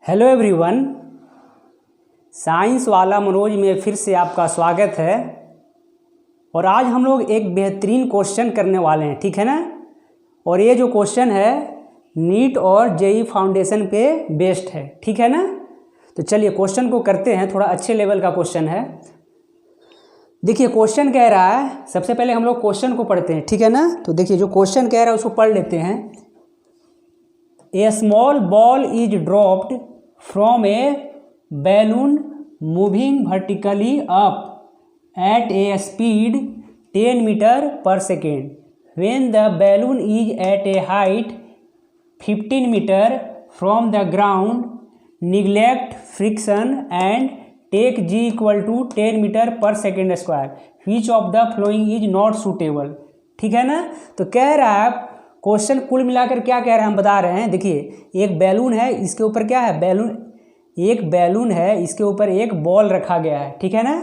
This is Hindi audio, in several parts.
हेलो एवरीवन, साइंस वाला मनोज में फिर से आपका स्वागत है। और आज हम लोग एक बेहतरीन क्वेश्चन करने वाले हैं, ठीक है ना। और ये जो क्वेश्चन है नीट और जेईई फाउंडेशन पे बेस्ड है, ठीक है ना। तो चलिए क्वेश्चन को करते हैं, थोड़ा अच्छे लेवल का क्वेश्चन है। देखिए क्वेश्चन कह रहा है, सबसे पहले हम लोग क्वेश्चन को पढ़ते हैं, ठीक है ना। तो देखिए जो क्वेश्चन कह रहा है उसको पढ़ लेते हैं। A small ball is dropped from a balloon moving vertically up at a speed 10 meter per second. When the balloon is at a height 15 meter from the ground, neglect friction and take g equal to 10 meter per second square. Which of the following is not suitable? ठीक है ना। तो कह रहा है क्वेश्चन कुल मिलाकर क्या कह रहे हैं हम बता रहे हैं। देखिए एक बैलून है, इसके ऊपर क्या है, एक बैलून है, इसके ऊपर एक बॉल रखा गया है, ठीक है ना।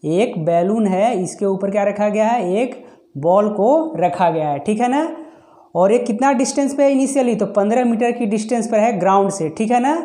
एक बैलून है, इसके ऊपर क्या रखा गया है, एक बॉल को रखा गया है, ठीक है ना। और एक कितना डिस्टेंस पे है इनिशियली, तो 15 मीटर की डिस्टेंस पर है ग्राउंड से, ठीक है ना।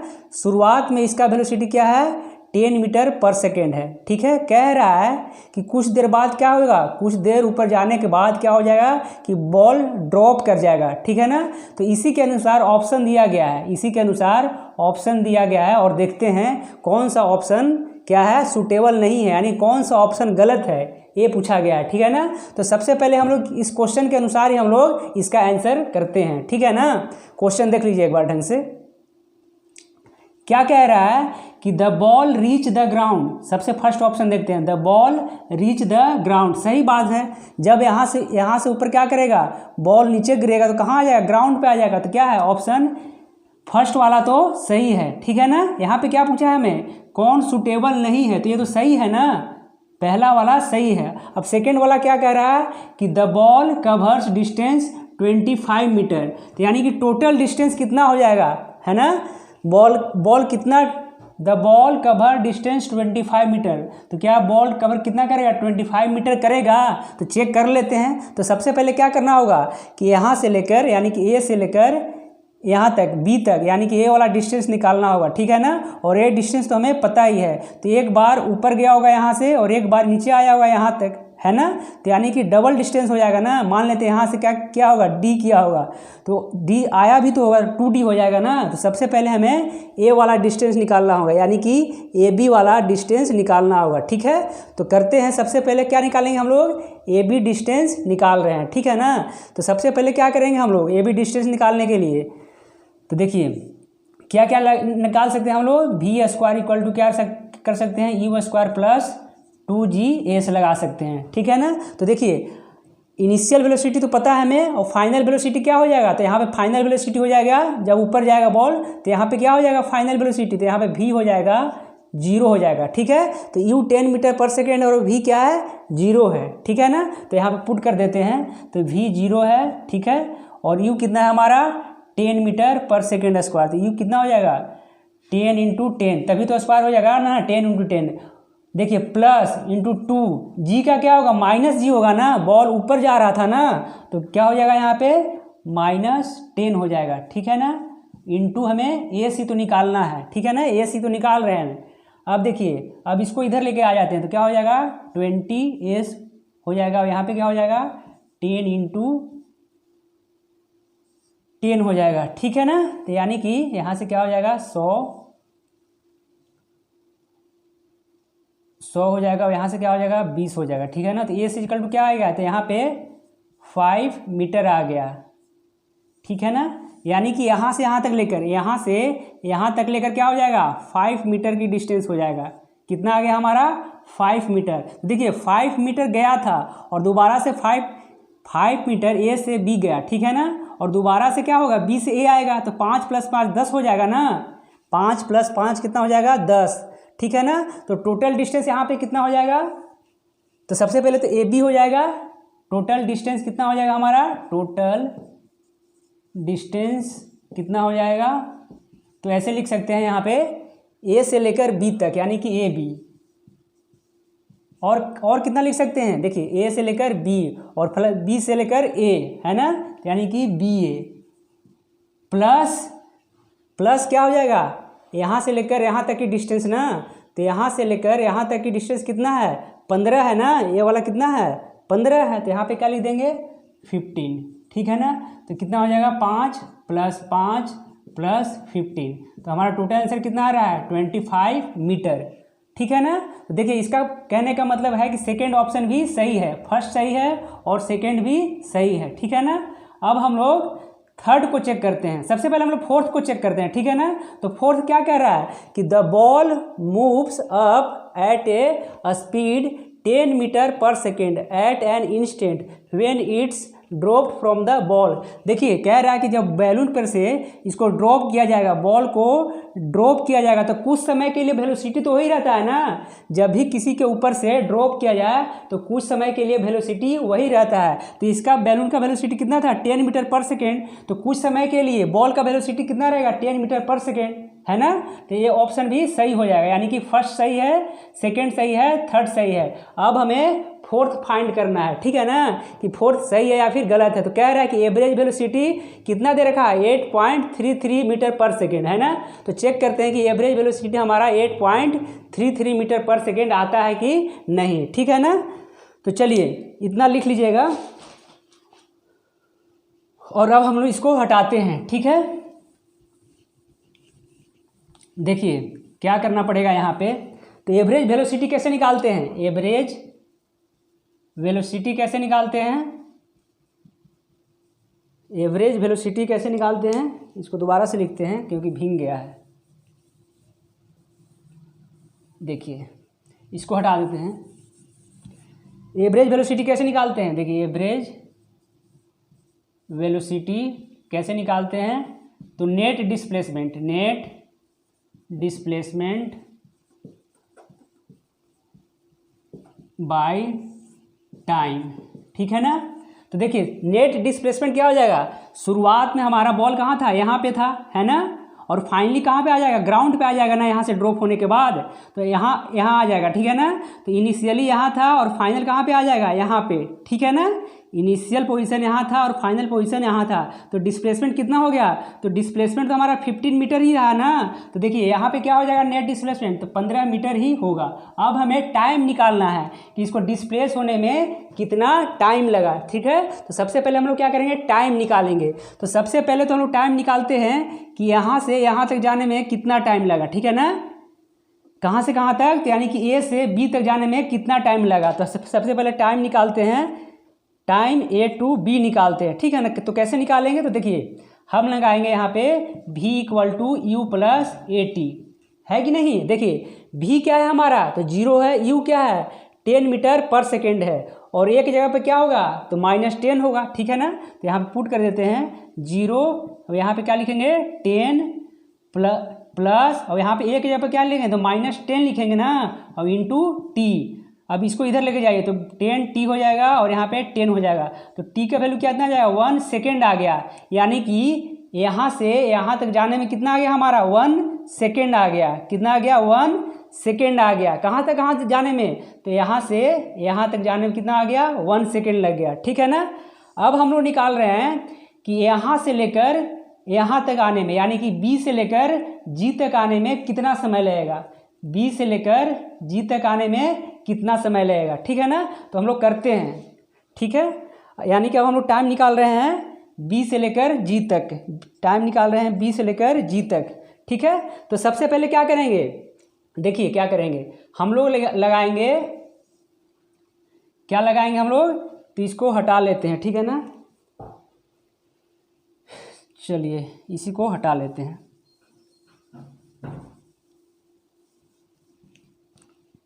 शुरुआत में इसका वेलोसिटी क्या है, 10 मीटर पर सेकेंड है, ठीक है। कह रहा है कि कुछ देर बाद क्या होगा, कुछ देर ऊपर जाने के बाद क्या हो जाएगा कि बॉल ड्रॉप कर जाएगा, ठीक है ना। तो इसी के अनुसार ऑप्शन दिया गया है, इसी के अनुसार ऑप्शन दिया गया है। और देखते हैं कौन सा ऑप्शन क्या है, सूटेबल नहीं है, यानी कौन सा ऑप्शन गलत है, ये पूछा गया है, ठीक है ना। तो सबसे पहले हम लोग इस क्वेश्चन के अनुसार ही हम लोग इसका आंसर करते हैं, ठीक है ना। क्वेश्चन देख लीजिए एक बार ढंग से। क्या कह रहा है कि the ball reach the ground. सबसे फर्स्ट ऑप्शन देखते हैं, the ball reach the ground. सही बात है, जब यहाँ से ऊपर क्या करेगा, बॉल नीचे गिरेगा तो कहाँ आ जाएगा, ग्राउंड पे आ जाएगा। तो क्या है ऑप्शन फर्स्ट वाला तो सही है, ठीक है ना। यहाँ पे क्या पूछा है हमें, कौन सुटेबल नहीं है, तो ये तो सही है ना, पहला वाला सही है। अब सेकेंड वाला क्या कह रहा है कि the ball covers distance 25 metre. तो यानी कि टोटल डिस्टेंस कितना हो जाएगा, है ना। बॉल कितना, the ball cover distance 25 metre. तो क्या बॉल कवर कितना करेगा, 25 मीटर करेगा। तो चेक कर लेते हैं। तो सबसे पहले क्या करना होगा कि यहाँ से लेकर, यानी कि ए से लेकर यहाँ तक बी तक, यानी कि ए वाला डिस्टेंस निकालना होगा, ठीक है ना। और ये डिस्टेंस तो हमें पता ही है। तो एक बार ऊपर गया होगा यहाँ से और एक बार नीचे आया होगा यहाँ तक, है ना। तो यानी कि डबल डिस्टेंस हो जाएगा ना। मान लेते हैं यहाँ से क्या होगा, डी किया होगा, तो डी आया भी तो होगा, 2d हो जाएगा ना। तो सबसे पहले हमें ए वाला डिस्टेंस निकालना होगा, यानी कि ए बी वाला डिस्टेंस निकालना होगा, ठीक है। तो करते हैं, सबसे पहले क्या निकालेंगे हम लोग, ए बी डिस्टेंस निकाल रहे हैं, ठीक है ना। तो सबसे पहले क्या करेंगे हम लोग ए बी डिस्टेंस निकालने के लिए, तो देखिए क्या क्या निकाल सकते हैं हम लोग, वी स्क्वायर इक्वल टू क्या कर सकते हैं, यू स्क्वायर प्लस 2g लगा सकते हैं, ठीक है ना। तो देखिए इनिशियल वेलोसिटी तो पता है हमें, और फाइनल वेलोसिटी क्या हो जाएगा, तो यहाँ पे फाइनल वेलोसिटी हो जाएगा, जब ऊपर जाएगा बॉल तो यहाँ पे क्या हो जाएगा फाइनल वेलोसिटी, तो यहाँ पे v हो जाएगा 0 हो जाएगा, ठीक है। तो u 10 मीटर पर सेकेंड और v क्या है, 0 है, ठीक है ना। तो यहाँ पे पुट कर देते हैं, तो v 0 है, ठीक है। और u कितना है हमारा 10 मीटर पर सेकेंड स्क्वायर। तो u कितना हो जाएगा 10 इंटू 10, तभी तो स्क्वायर हो जाएगा ना, 10 इंटू 10। देखिए प्लस इंटू 2, जी का क्या होगा माइनस जी होगा ना, बॉल ऊपर जा रहा था ना, तो क्या हो जाएगा यहाँ पे -10 हो जाएगा, ठीक है ना। इंटू हमें ए सी तो निकालना है, ठीक है ना, ए सी तो निकाल रहे हैं। अब देखिए अब इसको इधर लेके आ जाते हैं, तो क्या हो जाएगा 20s हो जाएगा, और यहाँ पे क्या हो जाएगा 10 इंटू 10 हो जाएगा, ठीक है ना। तो यानी कि यहाँ से क्या हो जाएगा 100 हो जाएगा, और यहाँ से क्या हो जाएगा 20 हो जाएगा, ठीक है ना। तो ए से इक्वल टू क्या आएगा, तो यहाँ पे 5 मीटर आ गया, ठीक है ना। यानी कि यहाँ से यहाँ तक लेकर, यहाँ से यहाँ तक लेकर क्या हो जाएगा 5 मीटर की डिस्टेंस हो जाएगा। कितना आ गया हमारा 5 मीटर। देखिए 5 मीटर गया था और दोबारा से 5 मीटर ए से बी गया, ठीक है ना। और दोबारा से क्या होगा बी से ए आएगा, तो 5 + 5 10 हो जाएगा ना, 5 + 5 कितना हो जाएगा 10, ठीक है ना। तो टोटल डिस्टेंस यहाँ पे कितना हो जाएगा, तो सबसे पहले तो ए बी हो जाएगा, टोटल डिस्टेंस कितना हो जाएगा हमारा, टोटल डिस्टेंस कितना हो जाएगा, तो ऐसे लिख सकते हैं यहाँ पे ए से लेकर बी तक, यानी कि ए बी। और कितना लिख सकते हैं, देखिए ए से लेकर बी और बी से लेकर ए, है ना, यानी कि बी ए प्लस क्या हो जाएगा यहाँ से लेकर यहाँ तक की डिस्टेंस ना, तो यहाँ से लेकर यहाँ तक की डिस्टेंस कितना है 15 है ना, ये वाला कितना है 15 है, तो यहाँ पे क्या लिख देंगे 15, ठीक है ना। तो कितना हो जाएगा 5 + 5 + 15, तो हमारा टोटल आंसर कितना आ रहा है 25 मीटर, ठीक है ना। तो देखिए इसका कहने का मतलब है कि सेकेंड ऑप्शन भी सही है, फर्स्ट सही है और सेकेंड भी सही है, ठीक है ना। अब हम लोग थर्ड को चेक करते हैं, सबसे पहले हम लोग फोर्थ को चेक करते हैं, ठीक है ना। तो फोर्थ क्या कह रहा है कि the ball moves up at a speed 10 metre per second at an instant when it's drop from the ball. देखिए कह रहा है कि जब बैलून पर से इसको ड्रॉप किया जाएगा, बॉल को ड्रॉप किया जाएगा, तो कुछ समय के लिए वेलोसिटी तो वही रहता है ना। जब भी किसी के ऊपर से ड्रॉप किया जाए तो कुछ समय के लिए वेलोसिटी वही रहता है। तो इसका बैलून का वेलोसिटी कितना था 10 मीटर पर सेकेंड, तो कुछ समय के लिए बॉल का वेलोसिटी कितना रहेगा 10 मीटर पर सेकेंड, है ना। तो ये ऑप्शन भी सही हो जाएगा, यानी कि फर्स्ट सही है, सेकेंड सही है, थर्ड सही है। अब हमें फोर्थ फाइंड करना है, ठीक है ना, कि फोर्थ सही है या फिर गलत है। तो कह रहा है कि एवरेज वेलोसिटी कितना दे रखा है 8.33 मीटर पर सेकेंड, है ना। तो चेक करते हैं कि एवरेज वेलोसिटी हमारा 8.33 मीटर पर सेकेंड आता है कि नहीं, ठीक है ना। तो चलिए इतना लिख लीजिएगा और अब हम लोग इसको हटाते हैं, ठीक है। देखिए क्या करना पड़ेगा यहाँ पे, तो एवरेज वेलोसिटी कैसे निकालते हैं, एवरेज वेलोसिटी कैसे निकालते हैं, एवरेज वेलोसिटी कैसे निकालते हैं, इसको दोबारा से लिखते हैं क्योंकि भीग गया है। देखिए इसको हटा देते हैं। एवरेज वेलोसिटी कैसे निकालते हैं, देखिए एवरेज वेलोसिटी कैसे निकालते हैं, तो नेट डिस्प्लेसमेंट बाय टाइम, ठीक है ना। तो देखिए नेट डिस्प्लेसमेंट क्या हो जाएगा, शुरुआत में हमारा बॉल कहाँ था, यहाँ पे था, है ना, और फाइनली कहाँ पे आ जाएगा, ग्राउंड पे आ जाएगा ना, यहाँ से ड्रॉप होने के बाद तो यहाँ आ जाएगा, ठीक है ना। तो इनिशियली यहाँ था और फाइनल कहाँ पे आ जाएगा, यहाँ पे, ठीक है ना। इनिशियल पोजीशन यहाँ था और फाइनल पोजीशन यहाँ था, तो डिस्प्लेसमेंट कितना हो गया, तो डिस्प्लेसमेंट तो हमारा 15 मीटर ही रहा ना। तो देखिए यहाँ पे क्या हो जाएगा नेट डिस्प्लेसमेंट, तो 15 मीटर ही होगा। अब हमें टाइम निकालना है कि इसको डिस्प्लेस होने में कितना टाइम लगा, ठीक है। तो सबसे पहले हम लोग क्या करेंगे, टाइम निकालेंगे। तो सबसे पहले तो हम लोग टाइम निकालते हैं कि यहाँ से यहाँ तक जाने में कितना टाइम लगा, ठीक है ना। कहाँ से कहाँ तक, तो यानी कि ए से बी तक जाने में कितना टाइम लगा। तो सबसे पहले टाइम निकालते हैं, टाइम ए टू बी निकालते हैं, ठीक है ना। तो कैसे निकालेंगे, तो देखिए हम लगाएंगे यहाँ पे v = u + at, है कि नहीं। देखिए v क्या है हमारा, तो 0 है, u क्या है 10 मीटर पर सेकेंड है, और एक जगह पे क्या होगा, तो -10 होगा, ठीक है ना। तो यहाँ पे पुट कर देते हैं 0, अब यहाँ पे क्या लिखेंगे 10 प्लस, और यहाँ पे एक जगह पे क्या लिखेंगे, तो -10 लिखेंगे ना, और इंटू टी। अब इसको इधर लेके जाइए तो 10t हो जाएगा और यहाँ पे 10 हो जाएगा, तो t का वैल्यू कितना आ जाएगा 1 सेकेंड आ गया, यानी कि यहाँ से यहाँ तक जाने में कितना आ गया हमारा 1 सेकेंड आ गया, कितना आ गया 1 सेकेंड आ गया। कहाँ तक जाने में, तो यहाँ से यहाँ तक जाने में कितना आ गया 1 सेकेंड लग गया, ठीक है ना। अब हम लोग निकाल रहे हैं कि यहाँ से लेकर यहाँ तक आने में, यानी कि B से लेकर G तक आने में कितना समय लगेगा, B से लेकर G तक आने में कितना समय लगेगा, ठीक है ना। तो हम लोग करते हैं, ठीक है, यानी कि अब हम लोग टाइम निकाल रहे हैं B से लेकर G तक, टाइम निकाल रहे हैं B से लेकर G तक, ठीक है। तो सबसे पहले क्या करेंगे, देखिए क्या करेंगे, हम लोग लगाएंगे, क्या लगाएंगे हम लोग, तो इसको हटा लेते हैं, ठीक है ना। चलिए इसी को हटा लेते हैं।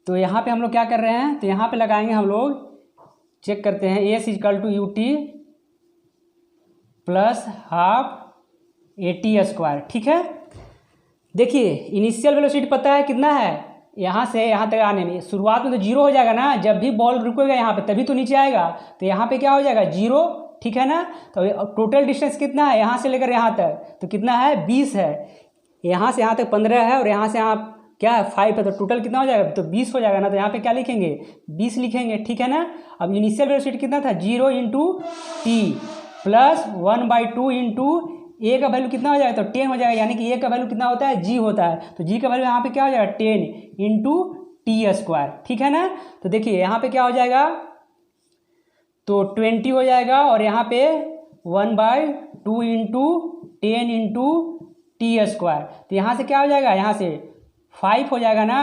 तो यहाँ पे हम लोग क्या कर रहे हैं, तो यहाँ पे लगाएंगे हम लोग, चेक करते हैं S = ut + ½ at², ठीक है। देखिए इनिशियल वेलोसिटी पता है कितना है, यहाँ से यहाँ तक आने में शुरुआत में तो 0 हो जाएगा ना, जब भी बॉल रुकेगा यहाँ पे तभी तो नीचे आएगा, तो यहाँ पे क्या हो जाएगा 0, ठीक है ना। तो टोटल डिस्टेंस कितना है यहाँ से लेकर यहाँ तक, तो कितना है 20 है, यहाँ से यहाँ तक 15 है और यहाँ से यहाँ क्या है 5 है, तो टोटल कितना हो जाएगा, तो 20 हो जाएगा ना। तो यहाँ पे क्या लिखेंगे 20 लिखेंगे, ठीक है ना। अब इनिशियल वेलोसिटी कितना था 0 × t + 1/2 × ए का वैल्यू कितना हो जाएगा, तो 10 हो जाएगा, यानी कि ए का वैल्यू कितना होता है, जी होता है। तो जी का वैल्यू यहाँ पे क्या हो जाएगा, 10 इंटू टी स्क्वायर, ठीक है ना। तो देखिए यहाँ पे क्या हो जाएगा, तो 20 हो जाएगा, और यहाँ पे 1/2 इंटू 10 इंटू टी स्क्वायर। तो यहाँ से क्या हो जाएगा, यहाँ से 5 हो जाएगा ना,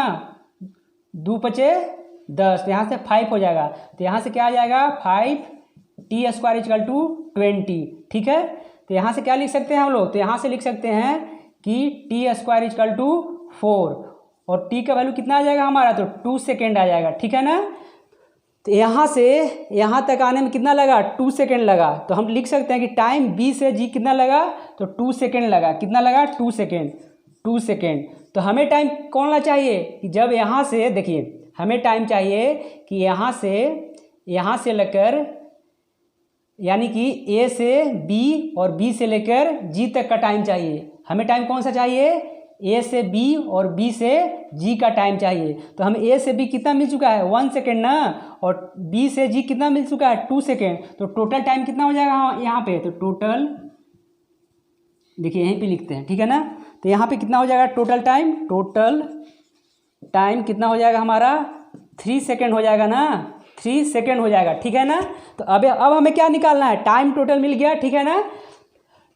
2 पचे 10, तो यहाँ से 5 हो जाएगा। तो यहाँ से क्या आ जाएगा, 5 टी स्क्वायर इजकल टू 20, ठीक है। तो यहाँ से क्या लिख सकते हैं हम लोग, तो यहाँ से लिख सकते हैं कि टी स्क्वायर इजकल टू 4, और टी का वैल्यू कितना आ जाएगा हमारा, तो 2 सेकेंड आ जाएगा, ठीक है ना। तो यहाँ से यहाँ तक आने में कितना लगा, 2 सेकेंड लगा। तो हम लिख सकते हैं कि टाइम बी से जी कितना लगा, तो 2 सेकेंड लगा। कितना लगा, 2 सेकेंड, 2 सेकेंड। तो हमें टाइम कौन ला चाहिए कि जब यहाँ से देखिए, हमें टाइम चाहिए कि यहाँ से लेकर, यानी कि ए से बी और बी से लेकर जी तक का टाइम चाहिए। हमें टाइम कौन सा चाहिए, ए से बी और बी से जी का टाइम चाहिए। तो हमें ए से बी कितना मिल चुका है, 1 सेकेंड ना, और बी से जी कितना मिल चुका है, 2 सेकेंड। तो टोटल टाइम कितना हो जाएगा यहाँ पे, तो टोटल देखिए यहीं पे लिखते हैं, ठीक है ना। तो यहाँ पे कितना हो जाएगा टोटल टाइम कितना हो जाएगा हमारा, 3 सेकेंड हो जाएगा ना, 3 सेकेंड हो जाएगा, ठीक है ना। तो अब हमें क्या निकालना है, टाइम टोटल मिल गया, ठीक है ना।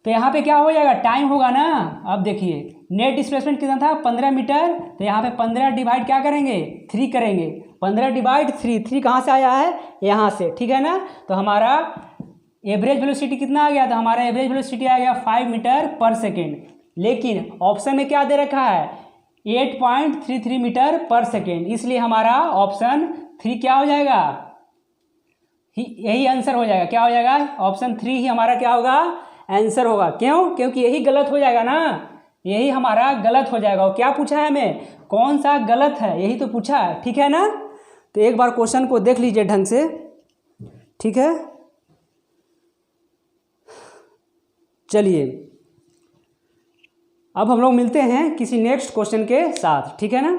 तो यहाँ पे क्या हो जाएगा, टाइम होगा ना। अब देखिए नेट डिस्प्लेसमेंट कितना था, 15 मीटर। तो यहाँ पे 15 डिवाइड क्या करेंगे, 3 करेंगे। 15 डिवाइड 3 कहाँ से आया है, यहाँ से, ठीक है ना। तो हमारा एवरेज वेलोसिटी कितना आ गया, तो हमारा एवरेज वेलोसिटी आ गया 5 मीटर पर सेकेंड। लेकिन ऑप्शन में क्या दे रखा है, 8.33 मीटर पर सेकेंड, इसलिए हमारा ऑप्शन 3 क्या हो जाएगा, यही आंसर हो जाएगा। क्या हो जाएगा, ऑप्शन 3 ही हमारा क्या होगा, आंसर होगा। क्यों, क्योंकि यही गलत हो जाएगा ना, यही हमारा गलत हो जाएगा। और क्या पूछा है हमें, कौन सा गलत है, यही तो पूछा है, ठीक है ना। तो एक बार क्वेश्चन को देख लीजिए ढंग से, ठीक है। चलिए अब हम लोग मिलते हैं किसी नेक्स्ट क्वेश्चन के साथ, ठीक है ना।